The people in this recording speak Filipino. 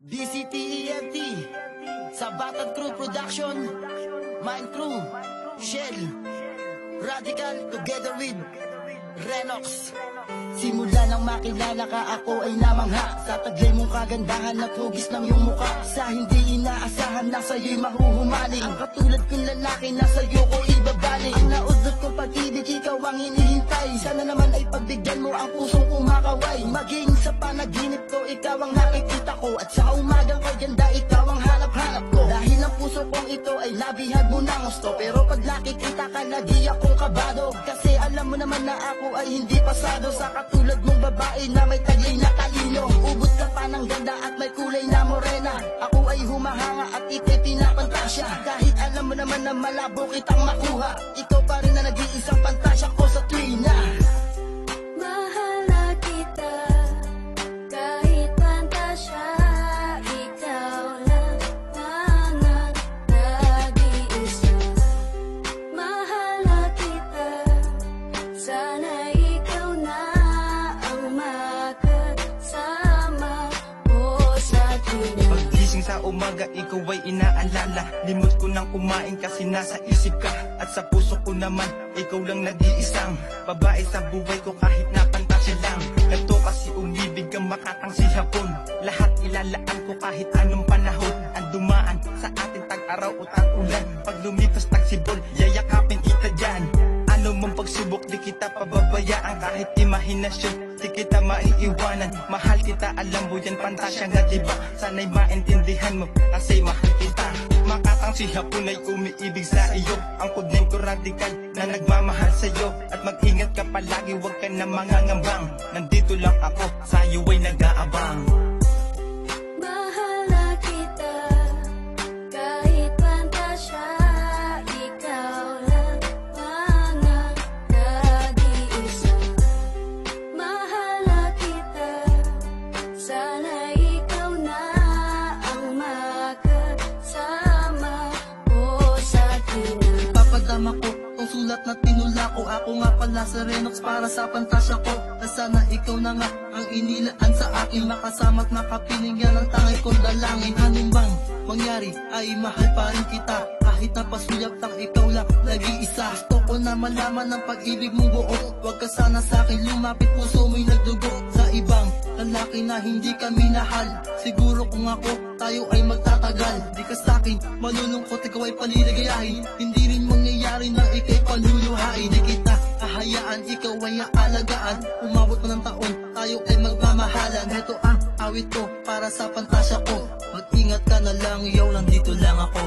DCTEMT, Sabatan Crew Production, Mind Crew, Shell, Radical, together with Renox. Simula nang makilala ka, ako ay namangha sa taglay mong kagandahan at hugis ng iyong mukha. Sa hindi inaasahan na sa'yo'y mahuhumaling, ang katulad kong lalaki na sa'yo ko ibabaling. Ang naudot kong pag-ibig, ikaw ang hinihintay. Sana naman ay pagbigyan mo ang pusong kumakaway. Maging sa panaginip ko, ikaw ang nakikita ko, at sa umagang kay ganda, ikaw ang hanap-hanap ko. Dahil ang puso kong ito ay nabihag mo ng gusto, pero pag nakikita ka, lagi akong kabado. Kasi alam mo naman na ako ay hindi pasado sa katulad mong babae na may taglay na talino. Ubod ka pa ng ganda at may kulay na morena. Ako ay humahanga at ikay pinapantasya. Kahit alam mo naman na malabo kitang makuha, ikaw pa rin na nag-iisang pantasya ko sa tuwing na mahala kita. Kahit pantasya, ikaw lang ang nag-iisa. Mahala kita, sana ikaw na ang makasama ko sa tuwing. Paggising sa umaga, ikaw ay inaalala. Limot ko nang kumain kasi nasa isip ka. At sa puso ko naman, ikaw lang nag-iisang babae sa buhay ko kahit napantasya lang. Ganto kasi umibig kang makatang si hapon. Lahat ilalaan ko kahit anong panahon. Ang dumaan sa ating tag-araw o tag-ulan. Pag lumipas tagsibol, yayakapin kita dyan. Ano mong pagsubok, di kita pababayaan. Kahit imahinasyon, di kita maiiwanan. Mahal kita, alam mo yan, pantasya nga diba? Sana'y maintindihan mo, kasi mahal kita. Makatang si hapon ay umiibig sa iyo. Ang kudneng ko radikal na nagmamahal sa'yo. At mag-ingat ka palagi, huwag ka na mangangambang. Nandito lang ako, sa'yo ay nag-aabang. Mahala kita, kahit pantasya, ikaw lang ang nag-iisa. Mahala kita, sana ikaw na ang makasama ko sa tuwing. Ipapadama ko tong sulat na tinula ko. Ako nga pala sa Renox para sa pantasya ko. Na sana ikaw na nga ang inilaan sa akin. Makasama't makapiling yan ang tangay kong dalangin. Anong bang mangyari ay mahal pa rin kita. Kahit napasuyap tang ikaw lang nag-iisa. Gusto ko na malaman ang pag-ibig mong buo. Huwag ka sana sa akin lumapit, puso mo'y nagdugo. Sa ibang lalaki na hindi ka minahal, siguro kung ako, tayo ay magtatagal. Di ka sa'kin malulungkot, ikaw ay paliligayahin. Hindi rin mangyayari na ikay paluluhain. Di kita ahayaan, ikaw ay aalagaan. Umabot pa ng taon, tayo ay magmamahalan. Heto ang awit ko para sa pantasya ko. Mag-ingat ka na lang, yaw, nandito lang ako.